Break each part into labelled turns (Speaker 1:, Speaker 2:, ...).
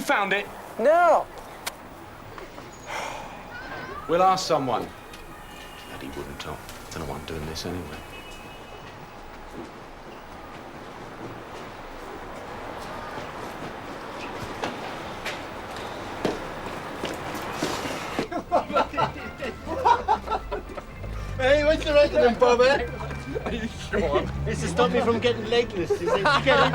Speaker 1: found it?
Speaker 2: No.
Speaker 1: We'll ask someone. Bloody wouldn't, Tom. Don't know why I'm doing this anyway.
Speaker 3: Hey, what's the rest of them, Bob, eh?
Speaker 1: Are you sure?
Speaker 3: It's to stop me from getting legless, is it? You get it?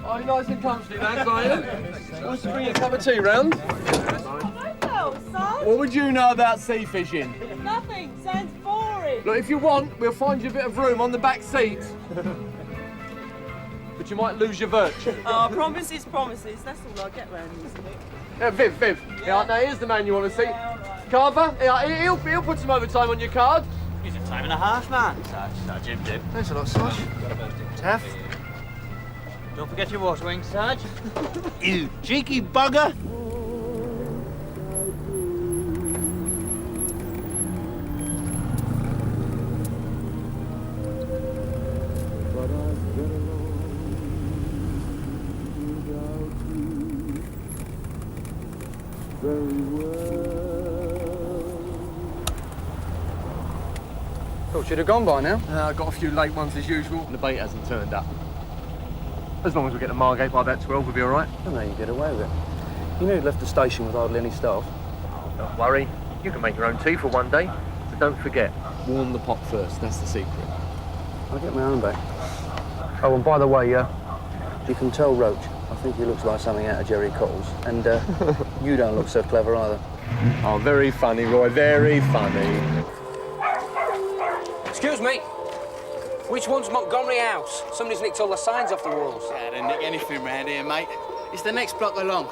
Speaker 2: Oh, you're nice and comfy, lads, are you? Wants to bring you a cup of tea round?
Speaker 4: Hello, son.
Speaker 2: What would you know about sea fishing?
Speaker 4: Nothing. Sounds boring.
Speaker 2: Look, if you want, we'll find you a bit of room on the back seat. But you might lose your virtue.
Speaker 4: Oh, promises, promises. That's all I get round, isn't it?
Speaker 2: Yeah, Viv. Yeah, now here's the man you want to see.
Speaker 4: Yeah, all right.
Speaker 2: Carver, yeah, he'll put some overtime on your card.
Speaker 3: He's a time and a half, man. Sarge, Jim.
Speaker 2: Thanks a lot, Sarge. Taff.
Speaker 3: Don't forget your water wings, Sarge. You cheeky bugger.
Speaker 2: Thought you'd have gone by now. I got a few late ones as usual. And the bait hasn't turned up. As long as we get to Margate by about 12, we'll be all right.
Speaker 5: I know you get away with it. You know you'd left the station with hardly any staff.
Speaker 2: Oh, don't worry. You can make your own tea for one day. But don't forget, warm the pot first. That's the secret.
Speaker 5: I'll get my own back. Oh, and by the way, you can tell Roach. I think he looks like something out of Jerry Cottle's. And you don't look so clever either.
Speaker 2: Oh, very funny, Roy. Very funny.
Speaker 6: Excuse me. Which one's Montgomery House? Somebody's nicked all the signs off the walls.
Speaker 7: Yeah, they nick anything round here, mate. It's the next block along.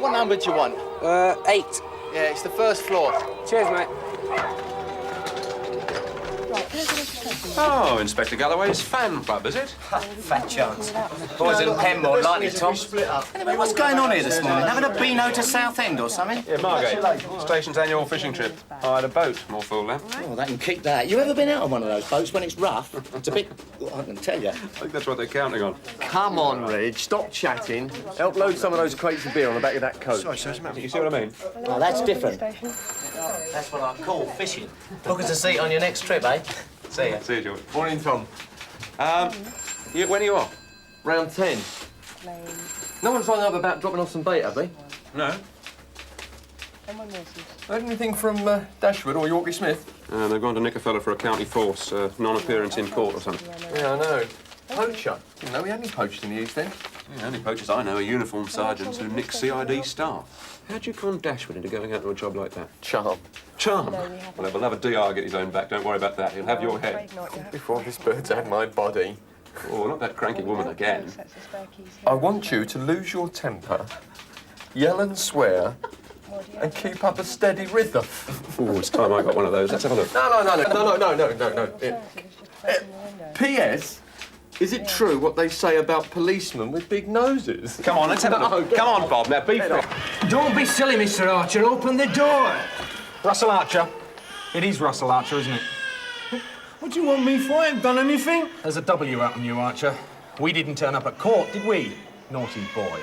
Speaker 7: What number do you want?
Speaker 6: 8.
Speaker 7: Yeah, it's the first floor.
Speaker 6: Cheers, mate.
Speaker 1: Oh, Inspector Galloway's fan club, is it?
Speaker 7: Fat chance. Boys in Penmore likely, Tom. Anyway, what's going on here this morning? Having a beano to Southend or something?
Speaker 1: Yeah, Margate. Station's annual fishing trip. Hired a boat. More fool then.
Speaker 7: Oh, they can keep that. You ever been out on one of those boats when it's rough? It's a bit... Well, I can tell you.
Speaker 1: I think that's what they're counting on.
Speaker 2: Come on, Reg. Stop chatting. Help load some of those crates of beer on the back of that coat.
Speaker 1: You see what I mean?
Speaker 7: Oh, that's different. That's what I call fishing. Book us a seat on your next trip, eh? See ya.
Speaker 1: See you, George.
Speaker 2: Morning, Tom.
Speaker 1: When are you off?
Speaker 2: Round 10. No one's rung up about dropping off some bait, have they?
Speaker 1: No.
Speaker 2: Heard anything from Dashwood or Yorkie Smith?
Speaker 1: They've gone to nick a fella for a county force, non-appearance in court or something.
Speaker 2: Yeah, I know. Poacher. Didn't know we had any poached in the East End.
Speaker 1: Yeah, only poachers I know are uniformed sergeants who nick CID staff. How'd you con Dashwood into going out to a job like that?
Speaker 2: Charm.
Speaker 1: Charm? Well, he'll have a DR get his own back. Don't worry about that. He'll have your head.
Speaker 2: Before this bird's had my body.
Speaker 1: Oh, not that cranky woman again.
Speaker 2: I want you to lose your temper, yell and swear, and keep up a steady rhythm.
Speaker 1: Oh, it's time I got one of those. Let's have a look.
Speaker 2: No. P.S. Is it true what they say about policemen with big noses?
Speaker 1: Come on, let's have a look. Come on, Bob. Now, be fair.
Speaker 6: Don't be silly, Mr. Archer. Open the door.
Speaker 8: Russell Archer. It is Russell Archer, isn't it?
Speaker 3: What do you want me for? I haven't done anything.
Speaker 8: There's a W out on you, Archer. We didn't turn up at court, did we? Naughty boy.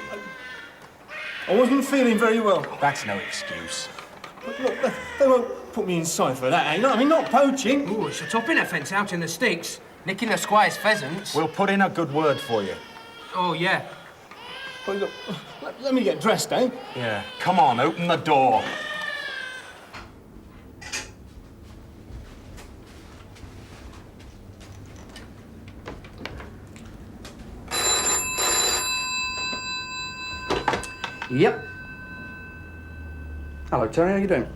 Speaker 3: I wasn't feeling very well.
Speaker 8: That's no excuse.
Speaker 3: But look, they won't put me inside for that, eh? No, I mean, not poaching.
Speaker 6: Ooh, it's a topping offence out in the sticks. Nicking the squire's pheasants.
Speaker 8: We'll put in a good word for you.
Speaker 6: Oh, yeah.
Speaker 3: Well, look, let me get dressed, eh?
Speaker 8: Yeah. Come on, open the door.
Speaker 5: Yep. Hello, Terry. How you doing?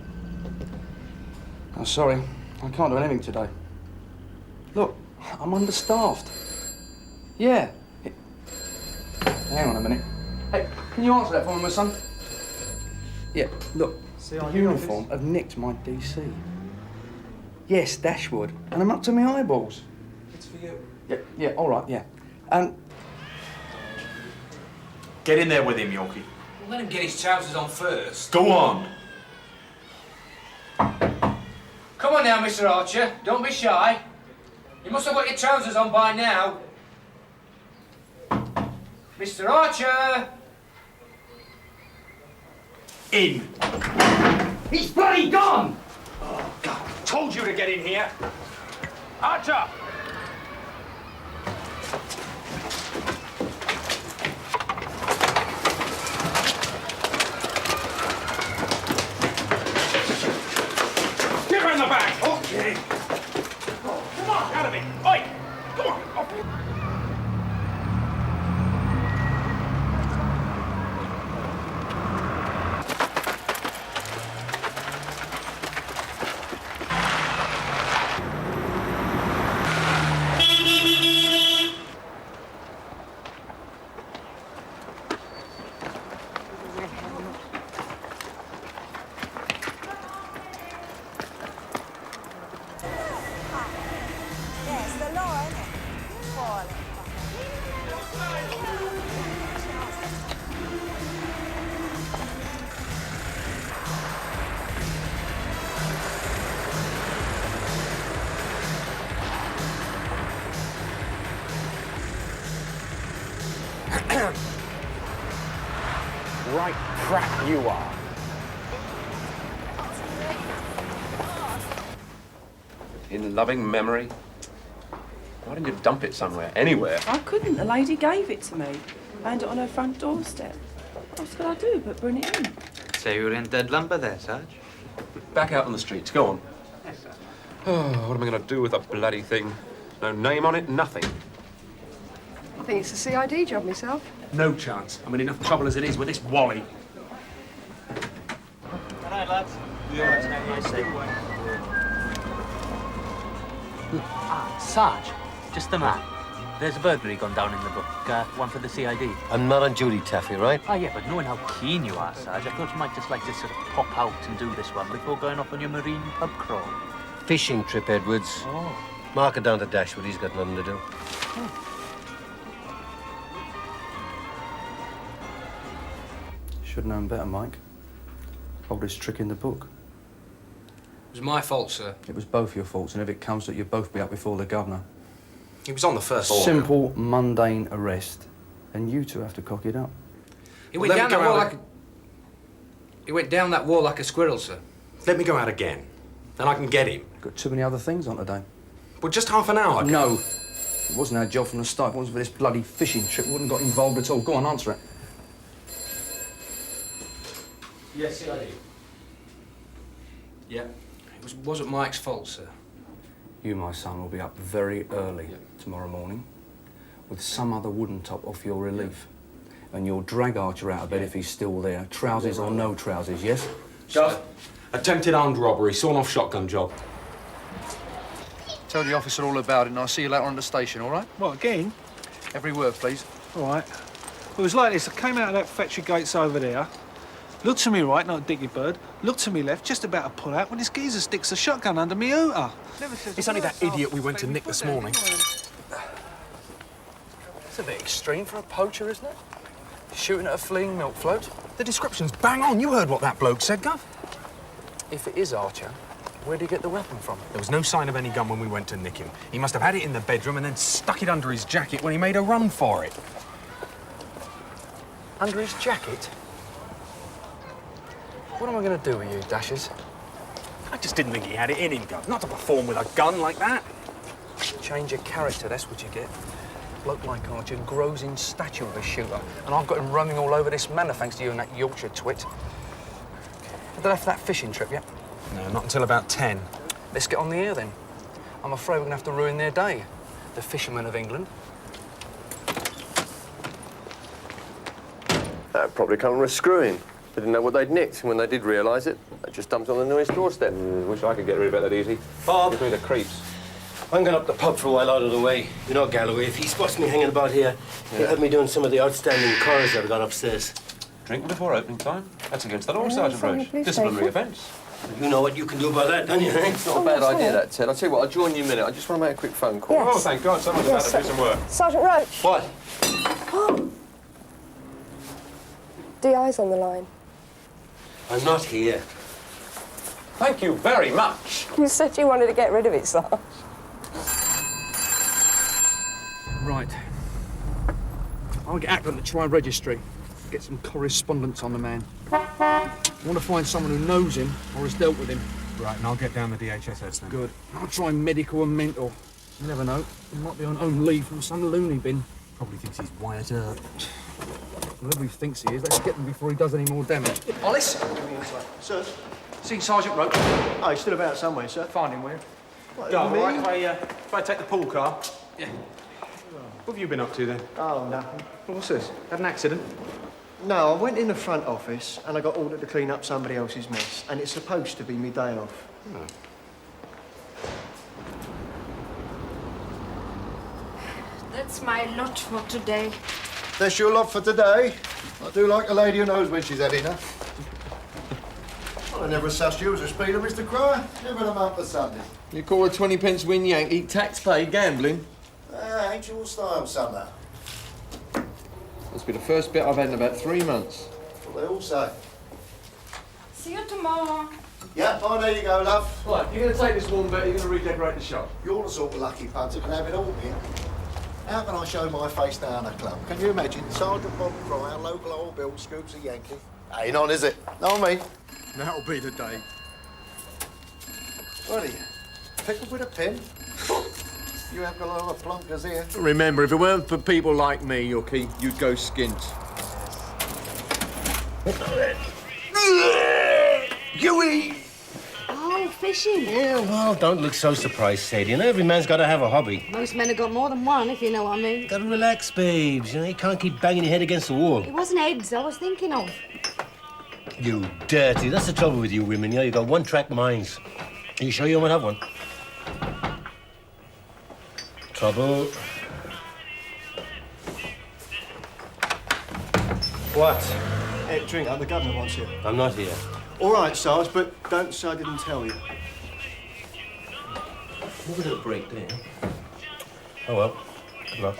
Speaker 5: Oh, sorry. I can't do anything today. Look, I'm understaffed. Yeah. Hang on a minute. Hey, can you answer that for me, my son? Yeah, look, the uniform have nicked my DC. Yes, Dashwood, and I'm up to my eyeballs.
Speaker 8: It's for you.
Speaker 5: Yeah, all right, yeah.
Speaker 8: Get in there with him, Yorkie.
Speaker 6: Let him get his trousers on first.
Speaker 8: Go on.
Speaker 6: Come on now, Mr. Archer. Don't be shy. You must have got your trousers on by now. Mr. Archer!
Speaker 8: In.
Speaker 6: He's bloody gone!
Speaker 8: Oh, God. Told you to get in here. Archer! Get her in the back. Okay. Come on, out of it. Oi! Come on. Off.
Speaker 9: Yes, the law, isn't it? Fall.
Speaker 8: Right crap you are.
Speaker 1: In loving memory. Why didn't you dump it somewhere? Anywhere?
Speaker 4: I couldn't. The lady gave it to me. Found it on her front doorstep. What could I do but bring it in?
Speaker 3: Say you were in dead lumber there, Sarge.
Speaker 1: Back out on the streets. Go on.
Speaker 3: Yes, sir.
Speaker 1: Oh, what am I going to do with a bloody thing? No name on it, nothing.
Speaker 10: I think it's a CID job myself.
Speaker 8: No chance. I'm in enough trouble as it is with this Wally.
Speaker 3: All right, lads. Yeah. Nice safe. Sarge, just a man. There's a burglary gone down in the book. One for the CID.
Speaker 7: I'm not on duty, Taffy, right?
Speaker 3: Ah, yeah, but knowing how keen you are, Sarge, I thought you might just like to sort of pop out and do this one before going off on your marine pub crawl.
Speaker 7: Fishing trip, Edwards.
Speaker 3: Oh.
Speaker 7: Mark it down to Dashwood. He's got nothing to do.
Speaker 5: Should have known better, Mike. Oldest trick in the book.
Speaker 6: It was my fault, sir.
Speaker 5: It was both your faults, and if it comes that you'll both be up before the governor.
Speaker 8: He was on the first order.
Speaker 5: Simple, mundane arrest. And you two have to cock it up.
Speaker 6: He went down that wall like a... He went down that wall like a squirrel, sir.
Speaker 8: Let me go out again. Then I can get him.
Speaker 5: Got too many other things on today.
Speaker 8: Well, just half an hour.
Speaker 5: No. It wasn't our job from the start. If it wasn't for this bloody fishing trip, we wouldn't got involved at all. Go on, answer it.
Speaker 6: Yes, CID. Yeah. It wasn't Mike's fault, sir.
Speaker 5: You, my son, will be up very early tomorrow morning with some other wooden top off your relief. And you'll drag Archer out of bed if he's still there. Trousers or no trousers, yes?
Speaker 8: Gov. Attempted armed robbery, sawn-off shotgun job.
Speaker 5: Tell the officer all about it, and I'll see you later on the station, all right?
Speaker 11: What, again?
Speaker 5: Every word, please.
Speaker 11: All right. It was like this. I came out of that factory gates over there, looked to me right, not a dicky bird, looked to me left, just about to pull out, when this geezer sticks a shotgun under me hooter.
Speaker 8: It's only that idiot we went to nick this morning.
Speaker 5: It's a bit extreme for a poacher, isn't it? Shooting at a fleeing milk float.
Speaker 8: The description's bang on. You heard what that bloke said, Gov.
Speaker 5: If it is Archer, where'd he get the weapon from?
Speaker 8: There was no sign of any gun when we went to nick him. He must have had it in the bedroom and then stuck it under his jacket when he made a run for it.
Speaker 5: Under his jacket? What am I going to do with you, Dashers?
Speaker 8: I just didn't think he had it in him, Gov. Not to perform with a gun like that.
Speaker 5: Change your character, that's what you get. A bloke like Archer grows in stature of a shooter, and I've got him roaming all over this manor thanks to you and that Yorkshire twit. Have they left that fishing trip yet?
Speaker 8: No, not until about 10.
Speaker 5: Let's get on the air then. I'm afraid we're going to have to ruin their day. The fishermen of England.
Speaker 12: That probably come from a screwing. They didn't know what they'd nicked, and when they did realise it, they just dumped it on the nearest doorstep.
Speaker 1: Wish I could get rid of it that easy.
Speaker 7: Bob.
Speaker 1: Gives me the creeps.
Speaker 7: I'm going up the pub for a while out of the way. You know Galloway, if he spots me hanging about here, he'll have me doing some of the outstanding chorus I've got upstairs.
Speaker 1: Drink before opening time? That's against the law, Sergeant Roach. Disciplinary offence.
Speaker 7: You know what you can do about that, don't you, eh?
Speaker 12: It's not a bad idea, that, Ted. I'll tell you what, I'll join you in a minute. I just want to make a quick phone call.
Speaker 1: Oh, thank God, someone's about to do some work.
Speaker 10: Sergeant Roach.
Speaker 12: What?
Speaker 10: DI's on the line.
Speaker 7: I'm not here.
Speaker 1: Thank you very much.
Speaker 10: You said you wanted to get rid of it, Sarge.
Speaker 5: Right. I'll get Ackland to try registry. Get some correspondence on the man. I want to find someone who knows him or has dealt with him.
Speaker 8: Right, and I'll get down the DHSS then.
Speaker 5: Good. I'll try medical and mental. You never know. He might be on own leave from some loony bin.
Speaker 8: Probably thinks he's Wyatt Earp.
Speaker 5: Whoever he thinks he is, let's get him before he does any more damage. Ellis?
Speaker 2: Sir?
Speaker 5: See Sergeant Roach.
Speaker 2: Oh, he's still about somewhere, sir.
Speaker 5: Find him, will you?
Speaker 8: Yeah, all right, if I take the pool car.
Speaker 5: Yeah.
Speaker 8: What have you been up to then?
Speaker 2: Oh, nothing.
Speaker 8: What's this? Had an accident?
Speaker 2: No, I went in the front office and I got ordered to clean up somebody else's mess, and it's supposed to be me day off.
Speaker 8: Oh.
Speaker 13: That's my lot for today.
Speaker 14: That's your lot for today. I do like a lady who knows when she's had enough. Well, I never sussed you as a speeder, Mr. Cryer. Never a month for Sunday.
Speaker 12: You call a 20p win Yankee tax-paid gambling?
Speaker 14: Ain't your style, somehow.
Speaker 12: Must be the first bit I've had in about 3 months.
Speaker 14: That's what they all say.
Speaker 13: See you tomorrow.
Speaker 14: Yeah, oh, there you go, love.
Speaker 5: Right, you're going to take this one bit, you're going to redecorate the shop.
Speaker 14: You're the sort of lucky punter who can have it all here. How can I show my face down a club? Can you imagine Sergeant Bob Cryer, local old Bill, scoops a Yankee? Ain't on, is it? Not me.
Speaker 2: That'll be the day.
Speaker 14: What are you? Pick up with a pen? You have got a lot of plunkers here.
Speaker 12: Remember, if it weren't for people like me, you'd go skint.
Speaker 7: Huey!
Speaker 13: Oh, fishing.
Speaker 7: Yeah, well, don't look so surprised, Sadie. You know, every man's got to have a hobby.
Speaker 13: Most men have got more than one, if you know what I mean.
Speaker 7: Gotta relax, babes. You know, you can't keep banging your head against the wall.
Speaker 13: It wasn't eggs I was thinking of.
Speaker 7: You dirty. That's the trouble with you women, you know, you got one-track minds. Are you sure you won't have one? Trouble.
Speaker 2: What? Hey, drink up. The governor wants you.
Speaker 7: I'm not here.
Speaker 2: All right, Sarge, but don't say I didn't tell you.
Speaker 7: We're going to break there. Oh, well. Good luck.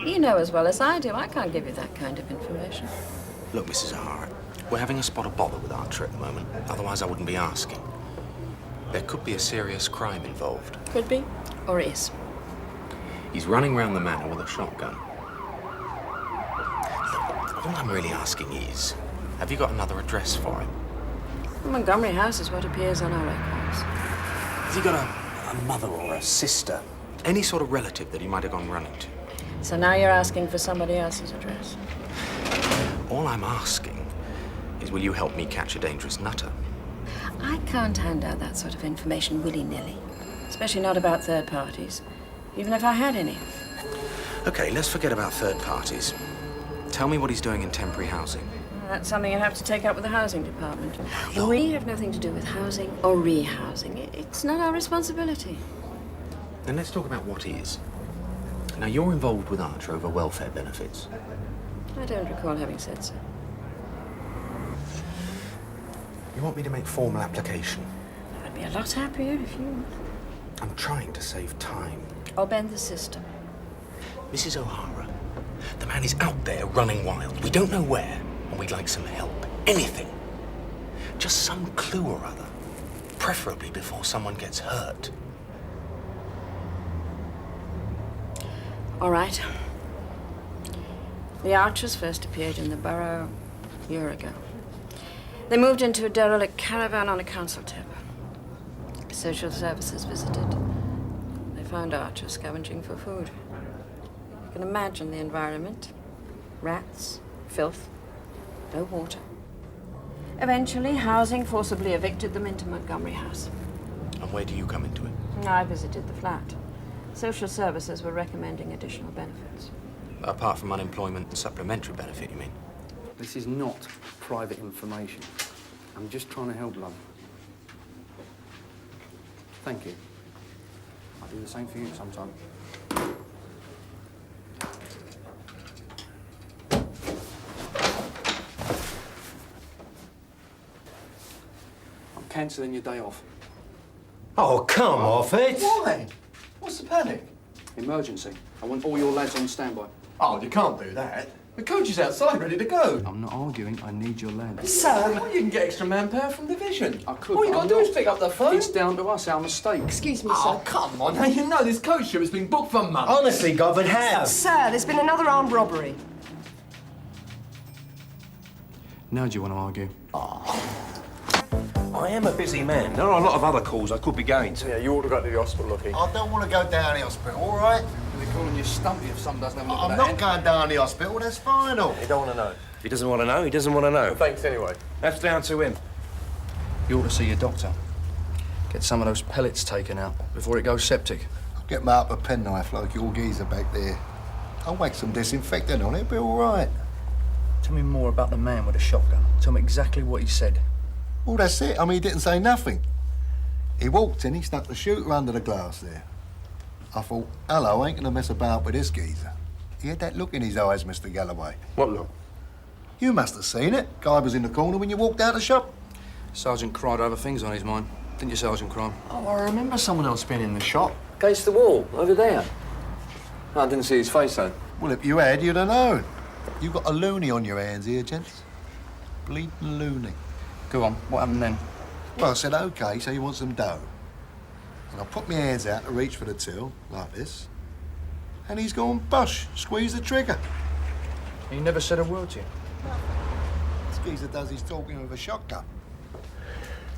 Speaker 15: You know as well as I do, I can't give you that kind of information.
Speaker 16: Look, Mrs. O'Hara, we're having a spot of bother with Archer at the moment. Otherwise, I wouldn't be asking. There could be a serious crime involved.
Speaker 15: Could be, or is.
Speaker 16: He's running round the manor with a shotgun. Look, all I'm really asking is, have you got another address for him?
Speaker 15: Montgomery House is what appears on our records.
Speaker 16: Has he got a mother or a sister? Any sort of relative that he might have gone running to?
Speaker 15: So now you're asking for somebody else's address.
Speaker 16: All I'm asking is, will you help me catch a dangerous nutter?
Speaker 15: I can't hand out that sort of information willy-nilly, especially not about third parties, even if I had any.
Speaker 16: Okay, let's forget about third parties. Tell me what he's doing in temporary housing.
Speaker 15: That's something you'd have to take up with the housing department. We have nothing to do with housing or rehousing. It's not our responsibility.
Speaker 16: Then let's talk about what is. Now, you're involved with Archer over welfare benefits.
Speaker 15: I don't recall having said so.
Speaker 16: You want me to make formal application?
Speaker 15: I'd be a lot happier if you would.
Speaker 16: I'm trying to save time.
Speaker 15: Or bend the system.
Speaker 16: Mrs. O'Hara, the man is out there running wild. We don't know where, and we'd like some help. Anything. Just some clue or other. Preferably before someone gets hurt.
Speaker 15: All right. The Archers first appeared in the borough a year ago. They moved into a derelict caravan on a council tip. Social services visited. They found Archer scavenging for food. You can imagine the environment. Rats, filth, no water. Eventually, housing forcibly evicted them into Montgomery House.
Speaker 16: And where do you come into it?
Speaker 15: I visited the flat. Social services were recommending additional benefits.
Speaker 16: Apart from unemployment and supplementary benefit, you mean?
Speaker 5: This is not private information. I'm just trying to help, love. Thank you. I'll do the same for you sometime. I'm cancelling your day off.
Speaker 7: Oh, come off it!
Speaker 14: Why? What's the panic?
Speaker 5: Emergency. I want all your lads on standby.
Speaker 14: Oh, you can't do that.
Speaker 5: The coach is outside, ready to go. I'm not arguing. I need your land.
Speaker 10: Sir.
Speaker 5: Well, you can get extra manpower from division. I could.
Speaker 10: All you
Speaker 5: but
Speaker 10: gotta
Speaker 5: I'm
Speaker 10: do
Speaker 5: not.
Speaker 10: is pick up the phone.
Speaker 5: It's down to us, our mistake.
Speaker 10: Excuse me,
Speaker 5: Oh,
Speaker 10: sir.
Speaker 5: come on. Now you know this coach trip has been booked for months.
Speaker 7: Honestly, Govan, how?
Speaker 10: Sir, there's been another armed robbery.
Speaker 5: Now do you want to argue?
Speaker 7: I am a busy man. There are a lot of other calls I could be going to.
Speaker 2: Yeah, you ought to go to the hospital, Lockie.
Speaker 14: I don't want to go down the hospital, all right?
Speaker 5: They're calling you stumpy if someone doesn't have a look
Speaker 14: I'm
Speaker 5: at
Speaker 14: not going down the hospital, that's final.
Speaker 7: He don't want to know. He doesn't want to know. He doesn't want to know.
Speaker 2: Thanks anyway.
Speaker 7: That's down to him.
Speaker 5: You ought to see your doctor. Get some of those pellets taken out before it goes septic.
Speaker 14: I'll get my upper penknife like your geezer back there. I'll whack some disinfectant on it, it'll be all right.
Speaker 5: Tell me more about the man with the shotgun. Tell me exactly what he said.
Speaker 14: Well, that's it. I mean, he didn't say nothing. He walked in, he stuck the shooter under the glass there. I thought, hello, I ain't gonna mess about with this geezer. He had that look in his eyes, Mr. Galloway.
Speaker 2: What look?
Speaker 14: You must have seen it. Guy was in the corner when you walked out the shop.
Speaker 5: Sergeant cried over things on his mind. Didn't you, Sergeant Crime?
Speaker 2: Oh, I remember someone else being in the shop.
Speaker 5: Against the wall, over there. I didn't see his face, though.
Speaker 14: Well, if you had, you'd have known. You got a loony on your hands here, gents. Bleeding loony.
Speaker 5: Go on, what happened then?
Speaker 14: Well, I said, OK, so you want some dough. And I put my hands out to reach for the till, like this. And he's gone bush, squeeze the trigger.
Speaker 5: He never said a word to you?
Speaker 14: This geezer does his talking with a shotgun.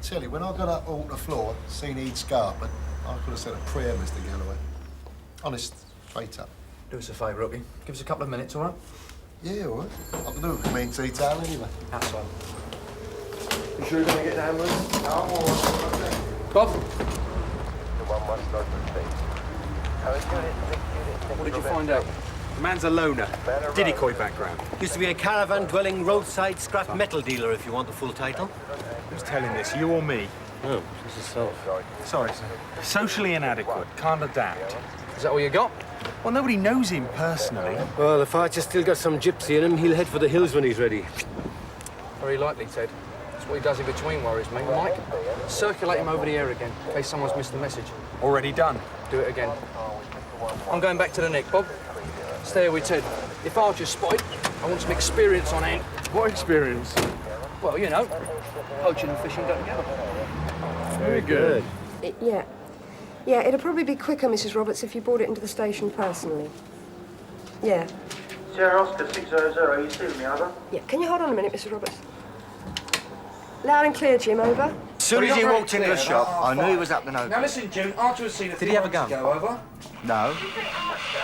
Speaker 14: Tell you, when I got up off the floor, seen he'd scarpered, I could have said a prayer, Mr. Galloway. Honest, straight up.
Speaker 5: Do us a favour, Rookie. Give us a couple of minutes, all right?
Speaker 14: Yeah, all right. I can do a clean tea towel anyway.
Speaker 5: Outside.
Speaker 2: You sure you're going to get the ambulance?
Speaker 14: No, I'm all right.
Speaker 5: Bob?
Speaker 2: What did you find out? The man's a loner. Decoy background.
Speaker 7: Used to be a caravan-dwelling roadside scrap metal dealer, if you want the full title.
Speaker 8: Who's telling this, you or me?
Speaker 7: Oh, this is so.
Speaker 8: Sorry, sir. Socially inadequate, can't adapt.
Speaker 5: Is that all you got?
Speaker 8: Well, nobody knows him personally.
Speaker 7: Well, if Archer's still got some gypsy in him, he'll head for the hills when he's ready.
Speaker 5: Very likely, Ted. That's what he does in between worries me. Mike, circulate him over the air again, in case someone's missed the message.
Speaker 8: Already done.
Speaker 5: Do it again. I'm going back to the Nick, Bob. Stay here with Ted. If Archer's spotted, I want some experience on hand.
Speaker 2: What experience?
Speaker 5: Well, you know, poaching and fishing go together.
Speaker 2: Very good.
Speaker 10: Yeah. Yeah, it'll probably be quicker, Mrs. Roberts, if you brought it into the station personally. Yeah.
Speaker 17: Sierra Oscar 600, you still with me, over?
Speaker 10: Yeah, can you hold on a minute, Mrs. Roberts? Loud and clear, Jim, over.
Speaker 17: As soon as he walked into the shop, I knew he was up to no
Speaker 5: Now listen, Jim, Archer was seen a
Speaker 17: Did
Speaker 5: few
Speaker 17: he have a
Speaker 5: months
Speaker 17: gun?
Speaker 5: ago, over.
Speaker 17: No.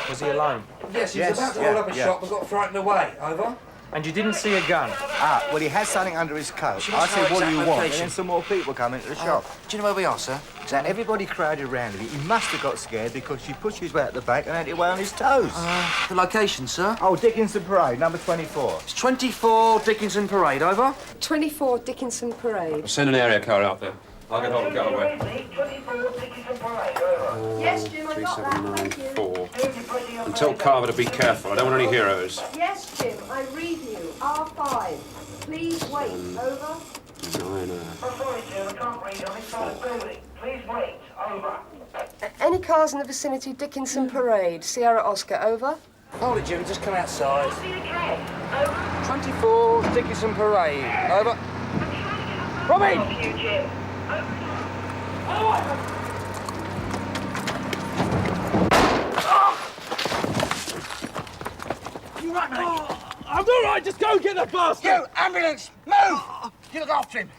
Speaker 8: Was he alone?
Speaker 5: Yes, he was about to hold up a shop and got frightened away, over.
Speaker 8: And you didn't see a gun?
Speaker 17: Ah, well, he has something under his coat.
Speaker 5: She
Speaker 17: I
Speaker 5: must know
Speaker 17: said, what do
Speaker 5: exact
Speaker 17: you want? And
Speaker 5: location.
Speaker 17: then some more people come into the shop.
Speaker 5: Do you know where we are, sir?
Speaker 17: So everybody crowded round him. He must have got scared because she pushed his way at the back and had it way on his toes.
Speaker 5: The location, sir?
Speaker 17: Oh, Dickinson Parade, number 24.
Speaker 5: It's 24 Dickinson Parade, over.
Speaker 10: 24 Dickinson Parade.
Speaker 1: Send an area car out there. I'll get hold of Galloway.
Speaker 10: Yes, Jim, I got that. Thank you.
Speaker 1: 4. And tell Carver to be careful. I don't want any heroes.
Speaker 10: Yes, Jim, I read you. R5. Please wait. Over.
Speaker 1: 9.
Speaker 10: Any cars in the vicinity Dickinson Parade? Sierra Oscar, over.
Speaker 5: Hold it, Jim, just come outside. 24 Dickinson Parade, over. Robin!
Speaker 8: You right, mate? I'm all right, just go get that bastard!
Speaker 17: You, ambulance, move! You look after him.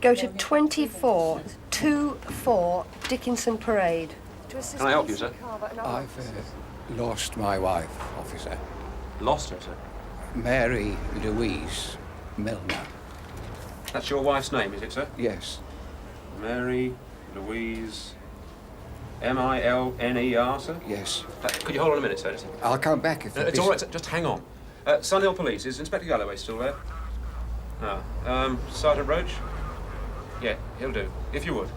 Speaker 10: Go to 24 Dickinson Parade.
Speaker 1: Can I help you, sir?
Speaker 18: I've lost my wife, officer.
Speaker 1: Lost her, sir?
Speaker 18: Mary Louise Milner.
Speaker 1: That's your wife's name, is it, sir?
Speaker 18: Yes.
Speaker 1: Mary Louise Milner, sir?
Speaker 18: Yes.
Speaker 1: Could you hold on a minute, sir?
Speaker 18: I'll come back if
Speaker 1: It's all right, sir. Just hang on. Sunhill Police, is Inspector Galloway still there? No. Sergeant Roach? Yeah, he'll do. If you would.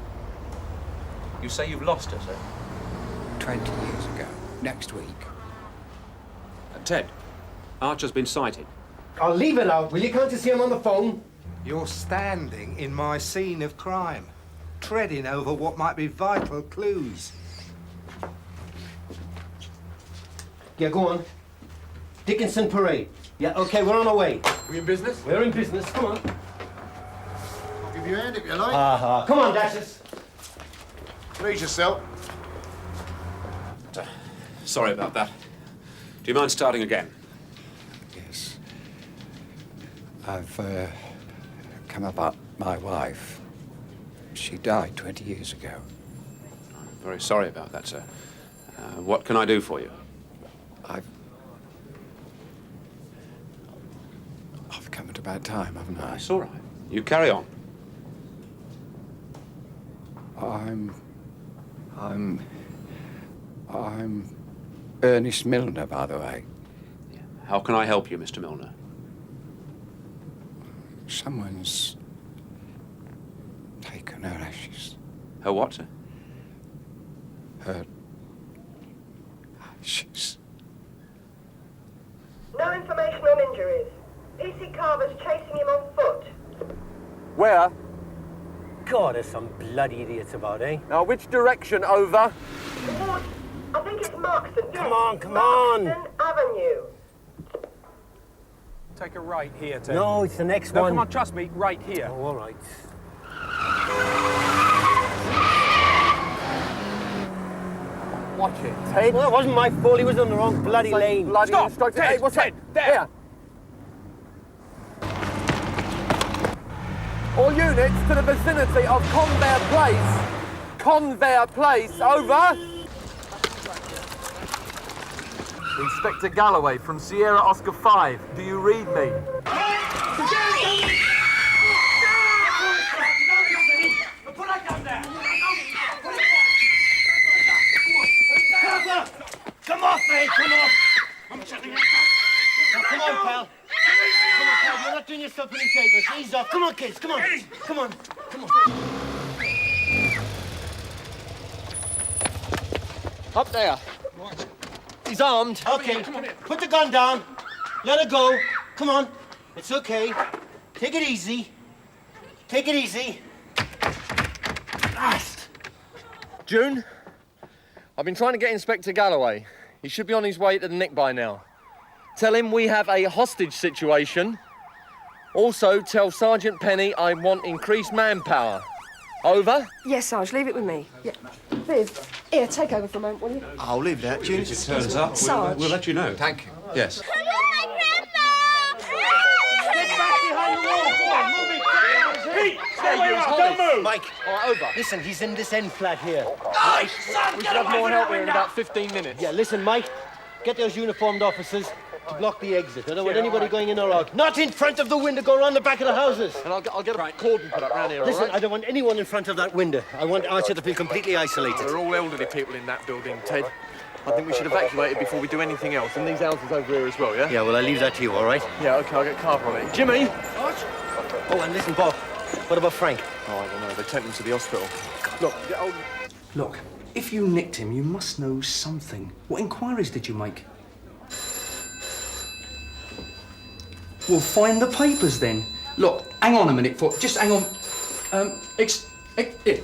Speaker 1: You say you've lost her, sir?
Speaker 18: 20 years ago. Next week.
Speaker 1: Ted, Archer's been sighted.
Speaker 7: I'll leave it out, will you? Can't you see him on the phone?
Speaker 19: You're standing in my scene of crime, treading over what might be vital clues.
Speaker 7: Yeah, go on. Dickinson Parade. Yeah, okay, we're on our way.
Speaker 2: We in business?
Speaker 7: We're in business, come on.
Speaker 14: I'll give you a hand if you like.
Speaker 7: Aha. Come on, Dashes.
Speaker 14: Please yourself.
Speaker 1: Sorry about that. Do you mind starting again?
Speaker 18: Yes. I've come about my wife. She died 20 years ago.
Speaker 1: I'm very sorry about that, sir. What can I do for you?
Speaker 18: I've come at a bad time, haven't I?
Speaker 1: It's all right. You carry on.
Speaker 18: I'm Ernest Milner, by the way.
Speaker 1: How can I help you, Mr. Milner?
Speaker 18: Someone's taken her ashes.
Speaker 1: Her what, sir?
Speaker 18: Her ashes.
Speaker 10: No information on injuries. PC Carver's chasing him on foot.
Speaker 2: Where?
Speaker 7: God, there's some bloody idiots about, eh?
Speaker 2: Now, which direction? Over.
Speaker 10: Towards, I think it's Markston.
Speaker 7: Come on, come on.
Speaker 10: Markston Avenue.
Speaker 8: Take a right here, Ted.
Speaker 7: No, it's the next
Speaker 8: No,
Speaker 7: one.
Speaker 8: come on, trust me, right here.
Speaker 7: Oh, all right.
Speaker 2: Watch it, Ted.
Speaker 7: Well, it wasn't my fault. He was on the wrong bloody lane.
Speaker 2: Bloody
Speaker 8: Stop!
Speaker 2: instructor.
Speaker 8: Ted,
Speaker 2: Hey, what's
Speaker 8: Ted,
Speaker 2: that?
Speaker 8: there.
Speaker 2: Here. All units to the vicinity of Conveyor Place. Conveyor Place, over. Inspector Galloway from Sierra Oscar 5. Do you read me?
Speaker 7: Come off, mate, come off! I'm shutting it. Now, come on, pal. Come on, pal, you're not doing yourself any favors. Ease off. Come on, kids, come on. Come on, come on.
Speaker 2: Up there. He's armed.
Speaker 7: Okay, put the gun down. Let her go. Come on. It's okay. Take it easy. Take it easy. Blast.
Speaker 2: June, I've been trying to get Inspector Galloway. He should be on his way to the Nick by now. Tell him we have a hostage situation. Also, tell Sergeant Penny I want increased manpower. Over?
Speaker 10: Yes, Sarge, leave it with me. Yeah. Viv, here, take over for a moment, will you?
Speaker 18: I'll leave that, June.
Speaker 1: If it turns up,
Speaker 10: Sarge.
Speaker 1: we'll let you know.
Speaker 18: Thank you.
Speaker 1: Yes.
Speaker 7: Get back behind the wall. Go on, move it.
Speaker 8: Pete, stay where you are, don't move.
Speaker 7: Mike.
Speaker 2: All right, over.
Speaker 7: Listen, he's in this end flat here.
Speaker 8: Nice, son,
Speaker 2: We
Speaker 8: get
Speaker 2: should have
Speaker 8: away
Speaker 2: more
Speaker 8: from
Speaker 2: help
Speaker 8: that
Speaker 2: here in
Speaker 8: window.
Speaker 2: about 15 minutes.
Speaker 7: Yeah, listen, Mike. Get those uniformed officers to block the exit. I don't want anybody going in or out. Not in front of the window. Go around the back of the houses.
Speaker 2: And I'll get a cordon put up round here,
Speaker 7: Listen,
Speaker 2: all right?
Speaker 7: I don't want anyone in front of that window. I want Archer to feel completely isolated.
Speaker 2: We're all elderly people in that building, Ted. I think we should evacuate it before we do anything else. And these houses over here as well, yeah?
Speaker 7: Yeah, well, I leave that to you, all right?
Speaker 2: Yeah, OK, I'll get Carver on it. Jimmy!
Speaker 7: Oh, and listen, Bob. What about Frank?
Speaker 2: Oh, I don't know. They take him to the hospital.
Speaker 5: Look, if you nicked him, you must know something. What inquiries did you make? Well, find the papers then. Look, hang on a minute, just hang on. Here.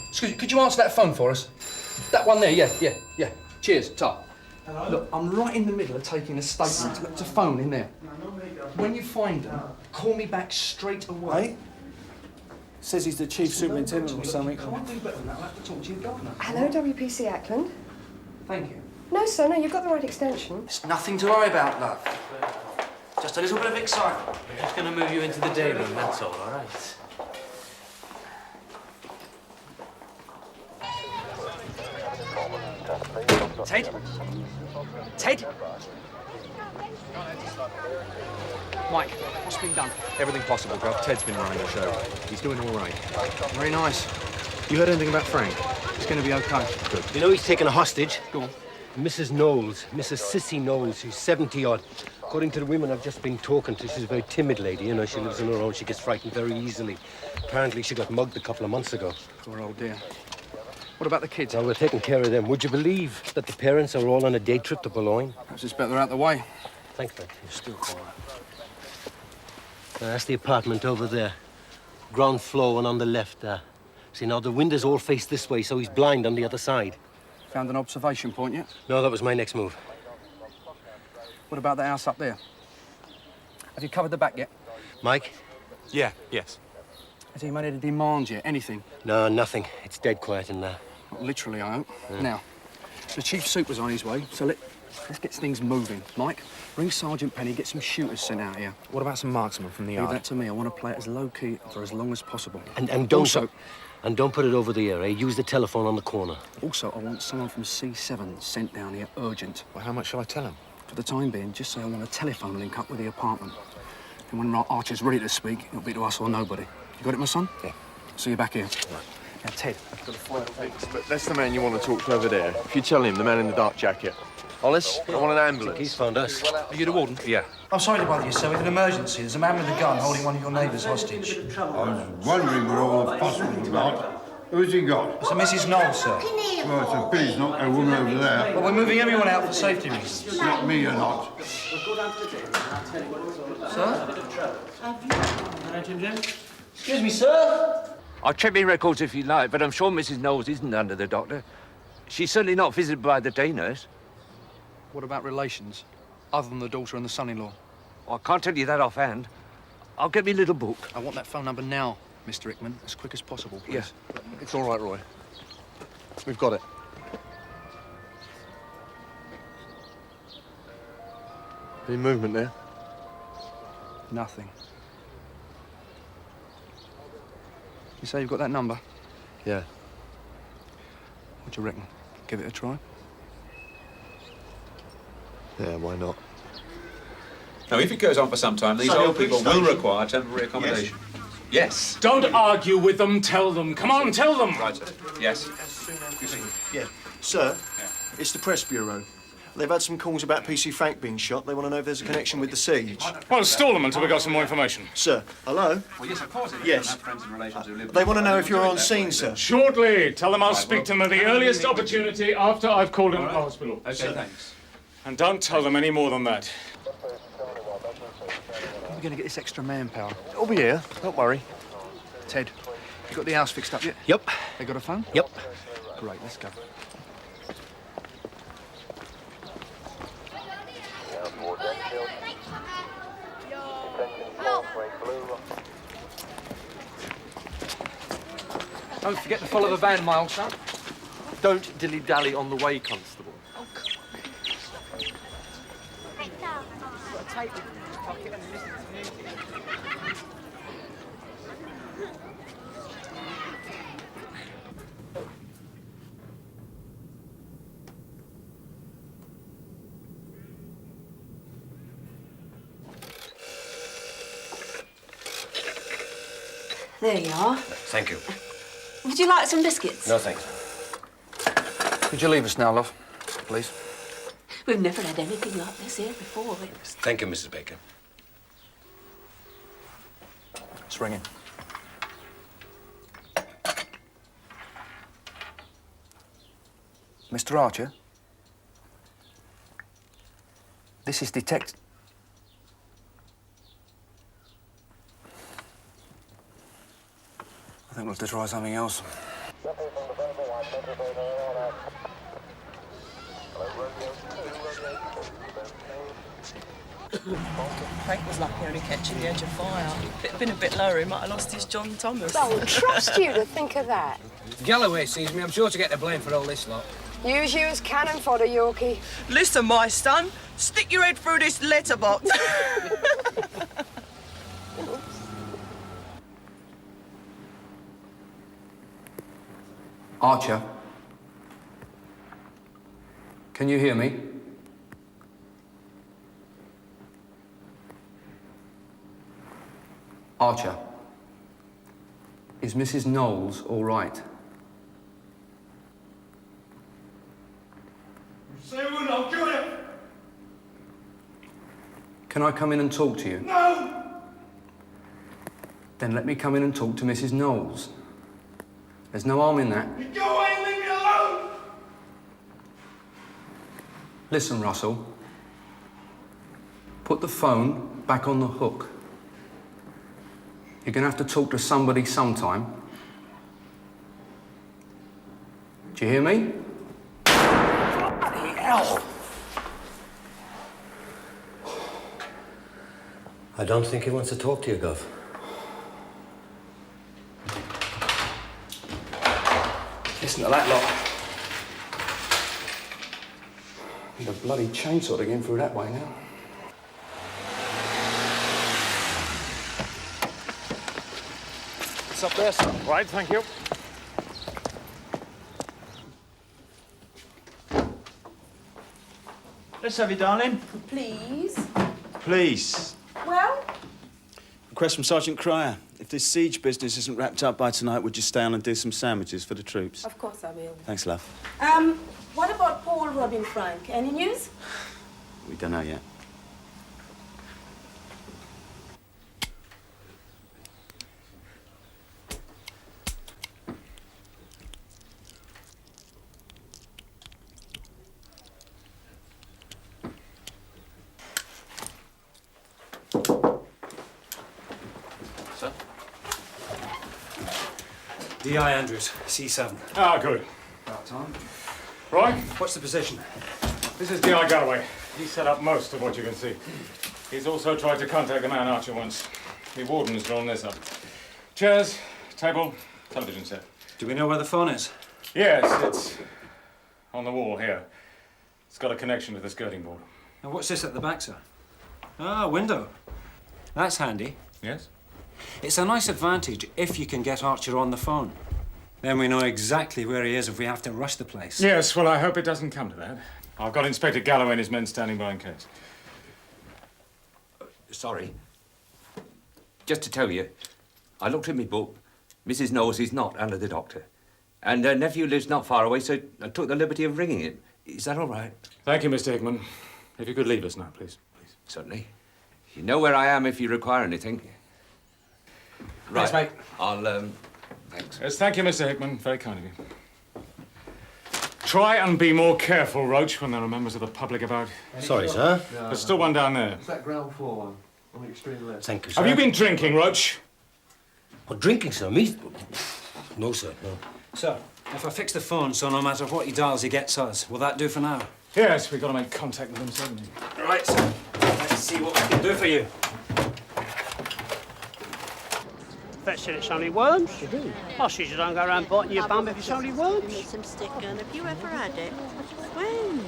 Speaker 5: Excuse me, could you answer that phone for us? That one there, yeah. Cheers, ta. Look, I'm right in the middle of taking a statement. It's a phone in there. When you find them, call me back straight away.
Speaker 11: Says he's the chief superintendent or something.
Speaker 5: Can't do better than that. I'll have to talk to your governor.
Speaker 10: Hello, WPC Ackland.
Speaker 5: Thank you.
Speaker 10: No, sir, no, you've got the right extension.
Speaker 5: It's nothing to worry about, love. Just a little bit of excitement.
Speaker 6: We're just going to move you into the day room, that's all right?
Speaker 5: Ted? Ted? Mike, what's been done?
Speaker 12: Everything possible, Gov. Ted's been running the show. He's doing all right.
Speaker 5: Very nice.
Speaker 12: You heard anything about Frank?
Speaker 5: It's going to be okay.
Speaker 12: Good.
Speaker 7: You know he's taken a hostage?
Speaker 5: Go on.
Speaker 7: Mrs. Knowles, Mrs. Sissy Knowles, who's 70-odd. According to the women I've just been talking to, she's a very timid lady, you know. She lives on her own. She gets frightened very easily. Apparently, she got mugged a couple of months ago.
Speaker 5: Poor old dear. What about the kids?
Speaker 7: Well, we're taking care of them. Would you believe that the parents are all on a day trip to Boulogne?
Speaker 5: Perhaps it's better out the way.
Speaker 7: Thanks, mate. You're still quiet. Now, that's the apartment over there. Ground floor and on the left there. See, now the windows all face this way, so he's blind on the other side.
Speaker 5: Found an observation point yet?
Speaker 7: No, that was my next move.
Speaker 5: What about the house up there? Have you covered the back yet?
Speaker 7: Mike?
Speaker 16: Yeah, yes.
Speaker 5: Has he made any demands yet? Anything?
Speaker 7: No, nothing. It's dead quiet in there.
Speaker 5: Not literally, I hope.
Speaker 7: Yeah.
Speaker 5: Now, the chief suit was on his way, so let's get things moving. Mike, ring Sergeant Penny, get some shooters sent out here.
Speaker 16: What about some marksmen from the yard?
Speaker 5: Leave that to me. I want to play it as low-key for as long as possible.
Speaker 7: And don't...
Speaker 5: Also,
Speaker 7: and don't put it over the air, eh? Use the telephone on the corner.
Speaker 5: Also, I want someone from C7 sent down here urgent.
Speaker 16: Well, how much shall I tell him?
Speaker 5: For the time being, just say I want a telephone link up with the apartment. And when Archer's ready to speak, it'll be to us or nobody. You got it, my son?
Speaker 16: Yeah.
Speaker 5: See you back here. Right. Now, Ted, I've got a file fix.
Speaker 2: But that's the man you want to talk to over there. If you tell him, the man in the dark jacket. Ollis, I want an ambulance.
Speaker 7: He's found us.
Speaker 16: Are you the warden? Yeah.
Speaker 5: I'm sorry to bother you, sir. With an emergency, there's a man with a gun holding one of your neighbours hostage.
Speaker 18: I was wondering what all the fuss was about. Who's he got?
Speaker 5: It's a Mrs. Knowles, sir.
Speaker 18: Well, it's a pity he's not a woman over there.
Speaker 5: Well, we're moving everyone out for safety reasons.
Speaker 18: Not me, you're not.
Speaker 5: Sir?
Speaker 20: Excuse me, sir? I'll check my records if you like, but I'm sure Mrs. Knowles isn't under the doctor. She's certainly not visited by the day nurse.
Speaker 5: What about relations, other than the daughter and the son-in-law?
Speaker 20: I can't tell you that offhand. I'll get me little book.
Speaker 5: I want that phone number now, Mr. Hickman, as quick as possible, please.
Speaker 2: Yeah. It's all right, Roy. We've got it. Any movement there?
Speaker 5: Nothing. You say you've got that number?
Speaker 2: Yeah.
Speaker 5: What do you reckon? Give it a try?
Speaker 2: Yeah, why not?
Speaker 1: Now, if it goes on for some time, these old people will require temporary accommodation. Yes.
Speaker 8: Don't argue with them, tell them. Come on, tell them.
Speaker 1: Right, sir. Yes.
Speaker 21: Yeah. Sir, it's the Press Bureau. They've had some calls about PC Frank being shot. They want to know if there's a connection with the siege.
Speaker 8: Well, stall them until we got some more information.
Speaker 21: Sir, hello?
Speaker 1: Well, yes, of course.
Speaker 21: Yes.
Speaker 1: Friends and relations who live
Speaker 21: They want to know if you're on scene, sir.
Speaker 8: Shortly. Tell them I'll speak to them at the earliest opportunity after I've called in the hospital.
Speaker 1: Okay, thanks.
Speaker 8: And don't tell them any more than that.
Speaker 5: We're going to get this extra manpower.
Speaker 2: It'll be here. Don't worry.
Speaker 5: Ted, you got the house fixed up yet?
Speaker 7: Yep.
Speaker 5: They got a phone?
Speaker 7: Yep.
Speaker 5: Great, let's go.
Speaker 2: Don't forget to follow the van, my old son. Don't dilly-dally on the way, Constable.
Speaker 15: There you are.
Speaker 7: Thank you.
Speaker 15: Would you like some biscuits?
Speaker 7: No, thanks.
Speaker 5: Could you leave us now, love? Please.
Speaker 15: We've never had anything like this here before.
Speaker 7: Thank you, Mrs. Baker.
Speaker 5: It's ringing. Mr. Archer? This is Detective... I think we'll have to try something else.
Speaker 4: Frank was lucky only catching the edge of fire. If it had been a bit lower, he might have lost his John Thomas.
Speaker 10: Don't trust you to think of that.
Speaker 6: If Galloway sees me, I'm sure to get the blame for all this lot.
Speaker 10: Use you as cannon fodder, Yorkie.
Speaker 4: Listen, my son, stick your head through this letterbox.
Speaker 5: Archer? Can you hear me? Archer? Is Mrs. Knowles all right?
Speaker 18: Say what, I'll kill you!
Speaker 5: Can I come in and talk to you?
Speaker 18: No!
Speaker 5: Then let me come in and talk to Mrs. Knowles. There's no harm in that.
Speaker 18: You go away and leave me alone!
Speaker 5: Listen, Russell. Put the phone back on the hook. You're going to have to talk to somebody sometime. Do you hear me?
Speaker 7: hell! I don't think he wants to talk to you, Gov.
Speaker 5: Listen to that lot. Need a bloody chainsaw to get in through that way now.
Speaker 8: What's up there, sir? Right, thank you.
Speaker 9: Let's have you, darling.
Speaker 4: Please.
Speaker 9: Please.
Speaker 4: Well?
Speaker 9: Request from Sgt Cryer. If this siege business isn't wrapped up by tonight, would you stay on and do some sandwiches for the troops?
Speaker 4: Of course I will.
Speaker 9: Thanks, love.
Speaker 4: What about Paul robbing Frank? Any news?
Speaker 9: We don't know yet.
Speaker 1: Sir?
Speaker 22: D.I. Andrews, C7.
Speaker 8: Ah, good.
Speaker 22: About time.
Speaker 8: Right?
Speaker 22: What's the position?
Speaker 8: This is D.I. Galloway. He set up most of what you can see. He's also tried to contact the man Archer once. The warden's drawn this up. Chairs, table, television set.
Speaker 22: Do we know where the phone is?
Speaker 8: Yes, it's on the wall here. It's got a connection to the skirting board.
Speaker 22: And what's this at the back, sir? Ah, window. That's handy.
Speaker 8: Yes?
Speaker 22: It's a nice advantage if you can get Archer on the phone. Then we know exactly where he is if we have to rush the place.
Speaker 8: Yes, well, I hope it doesn't come to that. I've got Inspector Galloway and his men standing by in case.
Speaker 20: Sorry. Just to tell you, I looked in my book. Mrs. Knowles is not under the doctor. And her nephew lives not far away, so I took the liberty of ringing him. Is that all right?
Speaker 8: Thank you, Mr. Hickman. If you could leave us now, please.
Speaker 20: Certainly. You know where I am if you require anything. Right.
Speaker 22: Thanks, mate.
Speaker 20: I'll, thanks.
Speaker 8: Yes, thank you, Mr. Hickman. Very kind of you. Try and be more careful, Roach, when there are members of the public about.
Speaker 7: Sorry, sir.
Speaker 8: There's still one down there.
Speaker 2: It's that ground floor one on the extreme left.
Speaker 7: Thank you, sir.
Speaker 8: Have you been drinking, Roach?
Speaker 7: Oh, drinking, sir? Me? No, sir, no.
Speaker 22: Sir, if I fix the phone so no matter what he dials, he gets us, will that do for now?
Speaker 8: Yes, we've got to make contact with him, certainly.
Speaker 22: Right, sir. Let's see what we can do for you.
Speaker 23: Bet said it's only worms. You do? Oh, she just don't go around biting your bum if it's only worms.
Speaker 24: Need some stick gun. Have you ever had it? When?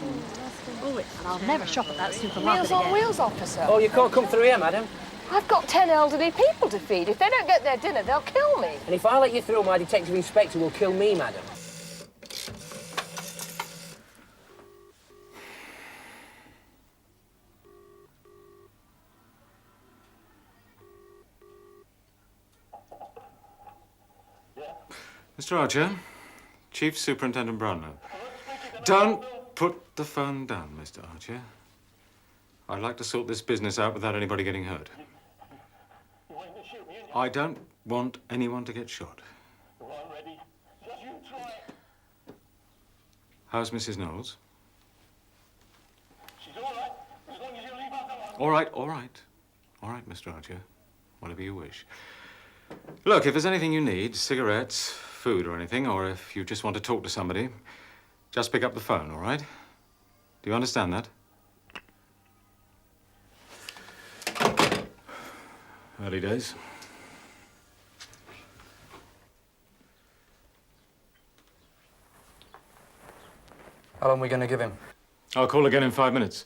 Speaker 24: Oh, it's
Speaker 13: And I'll never shop at that supermarket
Speaker 6: Meals on
Speaker 13: again.
Speaker 6: Wheels, officer.
Speaker 23: Oh, you can't come through here, madam.
Speaker 6: I've got 10 elderly people to feed. If they don't get their dinner, they'll kill me.
Speaker 23: And if I let you through, my detective inspector will kill me, madam.
Speaker 8: Mr. Archer, Chief Superintendent Brownlow. Don't put the phone down, Mr. Archer. I'd like to sort this business out without anybody getting hurt. I don't want anyone to get shot. How's Mrs. Knowles?
Speaker 25: She's all right, as long as you leave her alone.
Speaker 8: All right, all right. All right, Mr. Archer. Whatever you wish. Look, if there's anything you need, cigarettes, food or anything, or if you just want to talk to somebody, just pick up the phone, all right? Do you understand that? Early days.
Speaker 5: How long are we going to give him?
Speaker 8: I'll call again in 5 minutes.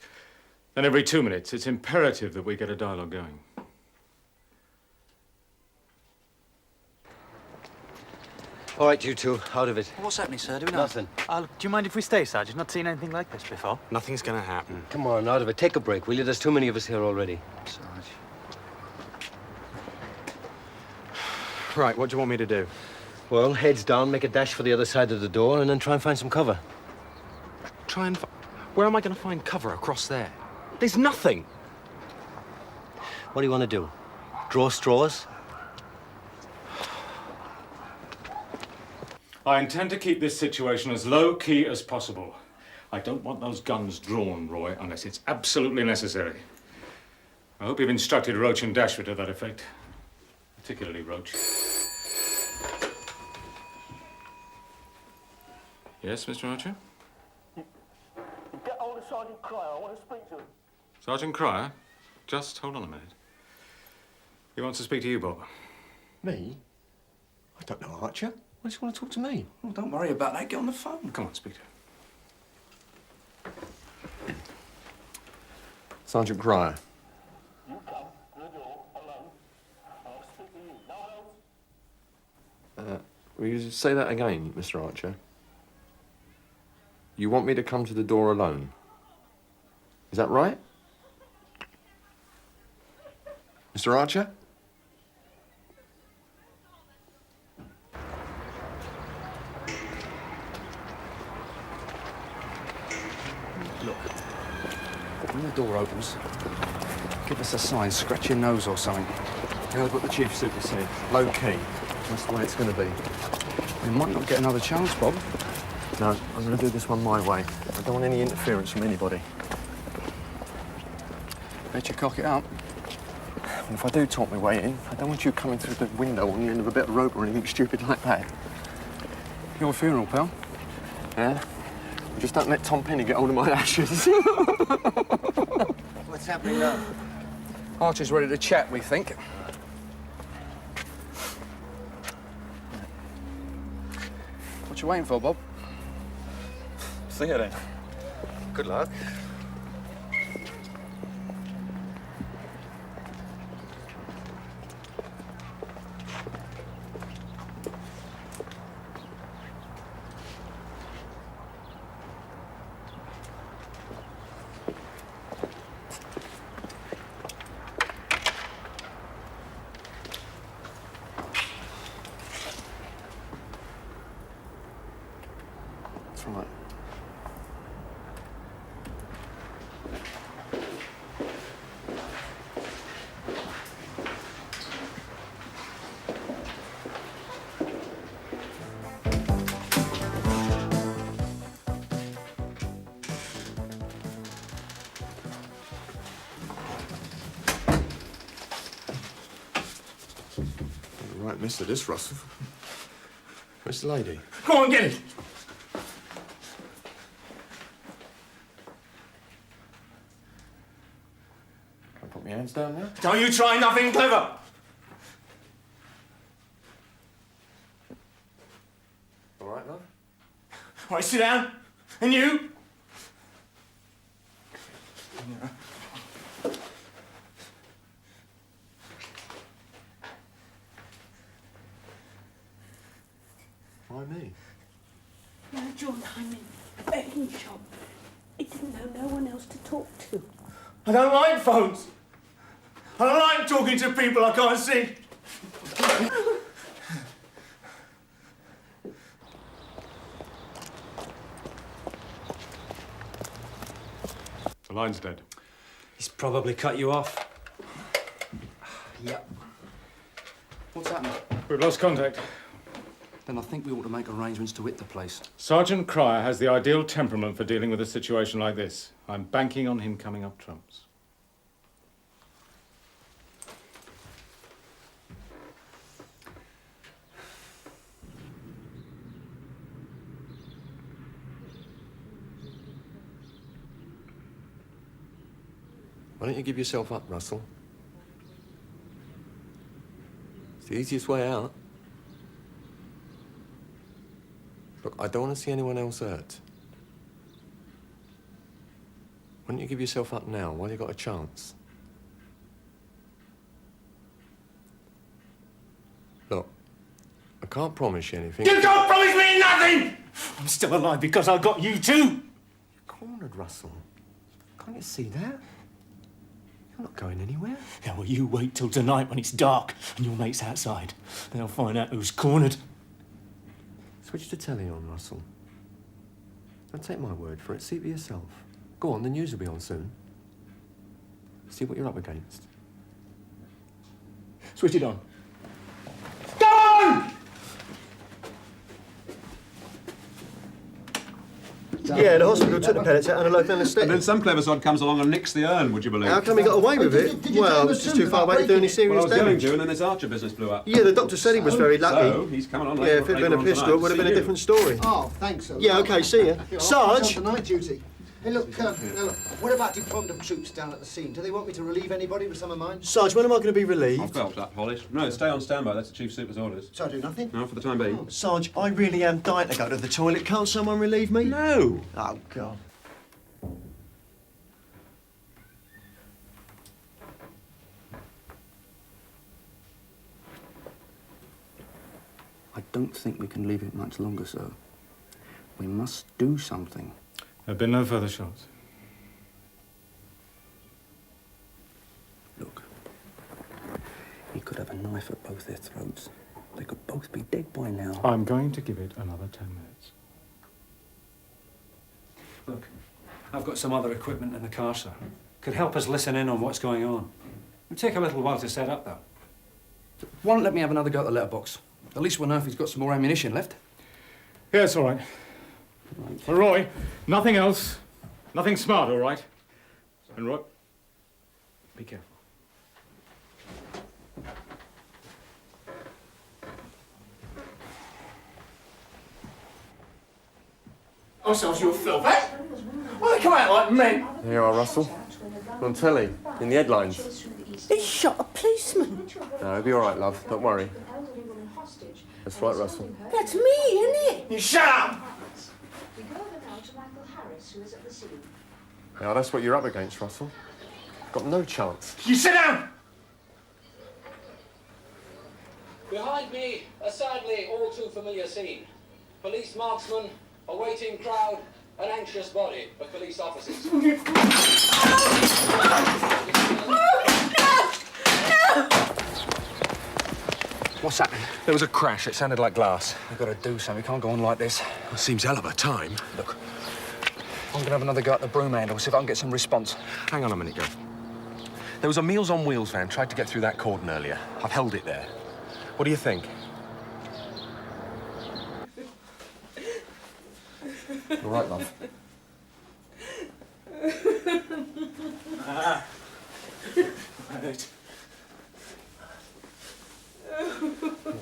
Speaker 8: Then every 2 minutes. It's imperative that we get a dialogue going.
Speaker 7: All right, you two, out of it.
Speaker 3: What's happening, sir? Do we know?
Speaker 7: Nothing.
Speaker 3: Do you mind if we stay, Sarge? I've not seen anything like this before.
Speaker 16: Nothing's gonna happen.
Speaker 7: Come on, out of it. Take a break, will you? There's too many of us here already.
Speaker 3: Sarge.
Speaker 16: Right, what do you want me to do?
Speaker 7: Well, heads down, make a dash for the other side of the door, and then try and find some cover.
Speaker 16: Try and... Where am I gonna find cover across there? There's nothing.
Speaker 7: What do you want to do? Draw straws?
Speaker 8: I intend to keep this situation as low-key as possible. I don't want those guns drawn, Roy, unless it's absolutely necessary. I hope you've instructed Roach and Dashwood to that effect. Particularly Roach. Yes, Mr. Archer?
Speaker 25: Get hold Sergeant Cryer. I want to speak to him.
Speaker 8: Sergeant Cryer? Just hold on a minute. He wants to speak to you, Bob.
Speaker 9: Me? I don't know, Archer. Why does he want to talk to me?
Speaker 5: Well, don't worry about that. Get on the phone.
Speaker 8: Come on, speak to him.
Speaker 2: Sergeant Cryer.
Speaker 25: You come to the door alone. I'll speak to you. No else.
Speaker 2: Will you say that again, Mr. Archer? You want me to come to the door alone? Is that right? Mr. Archer?
Speaker 5: Look, when the door opens, give us a sign, scratch your nose or something.
Speaker 2: How's what the chief super said? Low key. That's the way it's going to be.
Speaker 5: You might not get another chance, Bob.
Speaker 2: No, I'm going to do this one my way. I don't want any interference from anybody.
Speaker 5: Bet you cock it up.
Speaker 2: And if I do talk my way in, I don't want you coming through the window on the end of a bit of rope or anything stupid like that.
Speaker 5: Your funeral, pal.
Speaker 2: Yeah? Just don't let Tom Penny get hold of my ashes.
Speaker 5: What's happening now? Archer's ready to chat, we think. What you waiting for, Bob?
Speaker 2: See you then. Good luck. Right. Right, mister, this, Russell. Where's the lady?
Speaker 21: Go on, get it.
Speaker 2: Put my hands down now.
Speaker 21: Don't you try nothing clever.
Speaker 2: All right, love?
Speaker 21: All right, sit down. And you?
Speaker 2: Why me?
Speaker 24: Now, John, I'm in a betting shop. He didn't know no one else to talk to.
Speaker 21: I don't like phones. I don't like talking to people I can't see.
Speaker 8: The line's dead.
Speaker 22: He's probably cut you off.
Speaker 5: Yep. What's happened?
Speaker 8: We've lost contact.
Speaker 5: Then I think we ought to make arrangements to hit the place.
Speaker 8: Sergeant Cryer has the ideal temperament for dealing with a situation like this. I'm banking on him coming up trumps.
Speaker 2: Why don't you give yourself up, Russell? It's the easiest way out. Look, I don't want to see anyone else hurt. Why don't you give yourself up now while you've got a chance? Look, I can't promise you anything.
Speaker 21: You can't promise me nothing! I'm still alive because I got you too.
Speaker 2: You're cornered, Russell. Can't you see that? You're not going anywhere.
Speaker 21: Yeah, well, you wait till tonight when it's dark and your mate's outside. Then I'll find out who's cornered.
Speaker 2: Switch the telly on, Russell. Don't take my word for it. See for yourself. Go on, the news will be on soon. See what you're up against.
Speaker 21: Switch it on. Go on! Yeah, the hospital took the pellets out and a local anaesthetic.
Speaker 1: And then some clever sod comes along and nicks the urn, would you believe?
Speaker 21: How come he got away with it? Well, I was just too far away to do any serious
Speaker 1: Well, I was going
Speaker 21: damage.
Speaker 1: to, and then this Archer business blew up.
Speaker 21: Yeah, the doctor said he was very lucky.
Speaker 1: So, he's coming on
Speaker 21: Yeah,
Speaker 1: later.
Speaker 21: if it had been a pistol, it would have been a different story.
Speaker 11: Oh, thanks, sir.
Speaker 21: Yeah, OK, see ya.
Speaker 11: Yeah,
Speaker 21: Sarge!
Speaker 11: I'm on night duty. Hey, look, now look, what about deployment of troops down at the scene? Do they want me to relieve anybody with some of mine?
Speaker 21: Sarge, when am I going to be relieved?
Speaker 1: I've got that, Hollis. No, stay on standby. That's the Chief Super's orders.
Speaker 11: So I do nothing?
Speaker 1: No, for the time being.
Speaker 21: Oh, Sarge, I really am dying to go to the toilet. Can't someone relieve me?
Speaker 1: No.
Speaker 21: Oh, God.
Speaker 5: I don't think we can leave it much longer, sir. We must do something.
Speaker 8: There have been no further shots.
Speaker 5: Look, he could have a knife at both their throats. They could both be dead by now.
Speaker 8: I'm going to give it another 10 minutes.
Speaker 22: Look, I've got some other equipment in the car, sir. Could help us listen in on what's going on. It'll take a little while to set up, though.
Speaker 5: Why don't let me have another go at the letterbox? At least we'll know if he's got some more ammunition left.
Speaker 8: Yeah, it's all right. Well, Roy, nothing else. Nothing smart, all right? And Roy, be careful.
Speaker 5: Ourselves, you filth, eh? Why they come out like men?
Speaker 2: There you are, Russell. On telly, in the headlines.
Speaker 24: He shot a policeman.
Speaker 2: No, it'll be all right, love. Don't worry. That's right, Russell.
Speaker 24: That's me, isn't it?
Speaker 5: You shut up!
Speaker 2: Now, that's what you're up against, Russell. Got no chance.
Speaker 5: You sit down!
Speaker 6: Behind me, a sadly all too familiar scene. Police marksman, a waiting crowd, an anxious body of police officers.
Speaker 5: What's happening?
Speaker 16: There was a crash. It sounded like glass.
Speaker 5: We've got to do something. We can't go on like this.
Speaker 16: It seems hell of a time.
Speaker 5: Look, I'm going to have another go at the broom handle, see if I can get some response.
Speaker 16: Hang on a minute, Gov. There was a Meals on Wheels van tried to get through that cordon earlier. I've held it there. What do you think?
Speaker 2: All right, love.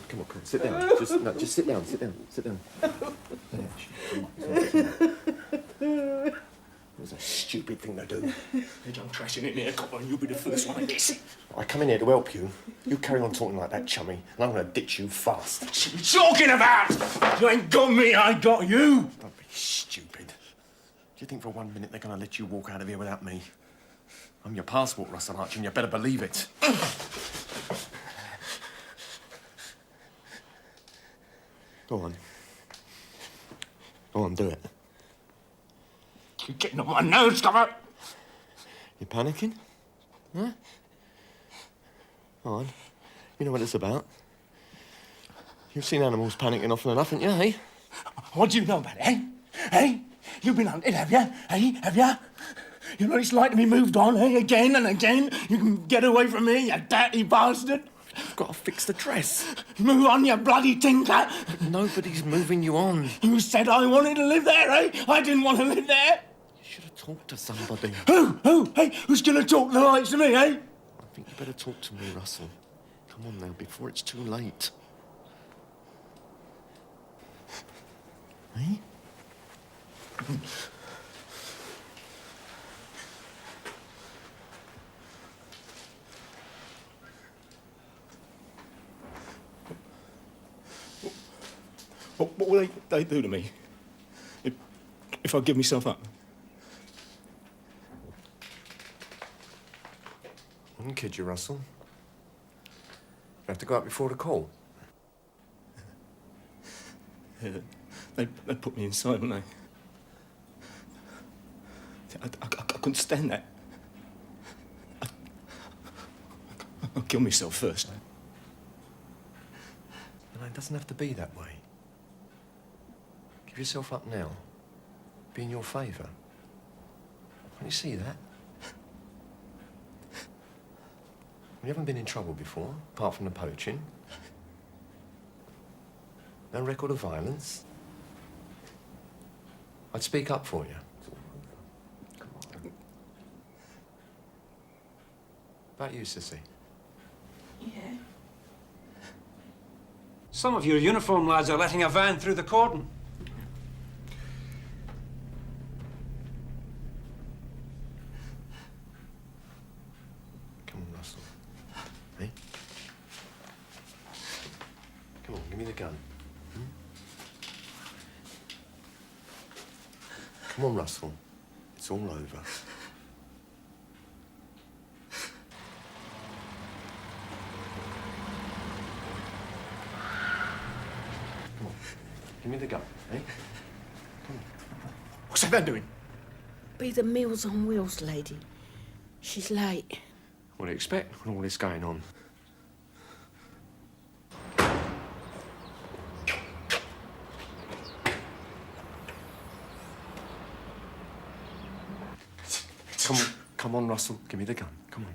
Speaker 2: Come on, sit down. Just sit down. Sit down. It was a stupid thing to do.
Speaker 5: I'm crashing in here, copper, and you'll be the first one to guess.
Speaker 2: I come in here to help you. You carry on talking like that, chummy, and I'm going to ditch you fast.
Speaker 5: What are you talking about? You ain't got me, I got you.
Speaker 2: Don't be stupid. Do you think for 1 minute they're going to let you walk out of here without me? I'm your passport, Russell Archer, and you better believe it. Go on. Go on, do it.
Speaker 5: You're getting on my nerves, copper.
Speaker 2: You panicking? Huh? Go on. You know what it's about. You've seen animals panicking often enough, haven't you, eh?
Speaker 5: What do you know about it, eh? Eh? You've been hunted, have you? Eh? Have you? You know what it's like to be moved on, eh? Again and again. You can get away from me, you dirty bastard.
Speaker 2: You've got to fix the dress.
Speaker 5: Move on, you bloody tinker.
Speaker 2: But nobody's moving you on.
Speaker 5: You said I wanted to live there, eh? I didn't want to live there.
Speaker 2: You should have talked to somebody.
Speaker 5: Who? Hey, who's going to talk the likes to me, eh?
Speaker 2: I think you better talk to me, Russell. Come on now, before it's too late. Eh?
Speaker 5: What will they do to me if I give myself up?
Speaker 2: I wouldn't kid you, Russell. You have to go out before the call.
Speaker 5: Yeah, they put me inside, wouldn't they? I couldn't stand that. I'll kill myself first.
Speaker 2: No, it doesn't have to be that way. Give yourself up now. Be in your favour. Can you see that? You haven't been in trouble before, apart from the poaching. No record of violence. I'd speak up for you. Come on. About you, Sissy?
Speaker 24: Yeah.
Speaker 22: Some of your uniform lads are letting a van through the cordon.
Speaker 21: Eh? Come on, give me the gun. Come on, Russell. It's all over. Come on. Give me the gun, eh? Come on.
Speaker 9: What's that man doing?
Speaker 24: Be the Meals on Wheels lady. She's late.
Speaker 21: What do you expect with all this going on? Come on, Russell. Give me the gun. Come on.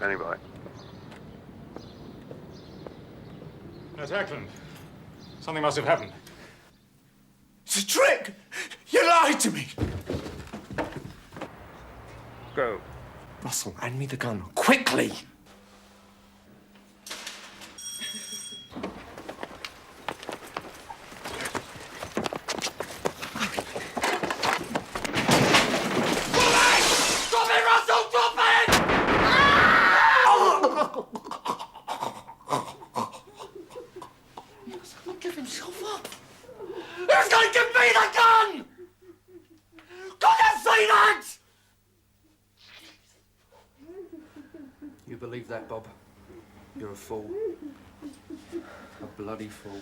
Speaker 8: Anyway. That's Ackland. Something must have happened.
Speaker 9: It's a trick! You lied to me!
Speaker 21: Go. Russell, hand me the gun. Quickly!
Speaker 2: You believe that, Bob? You're a fool. A bloody fool.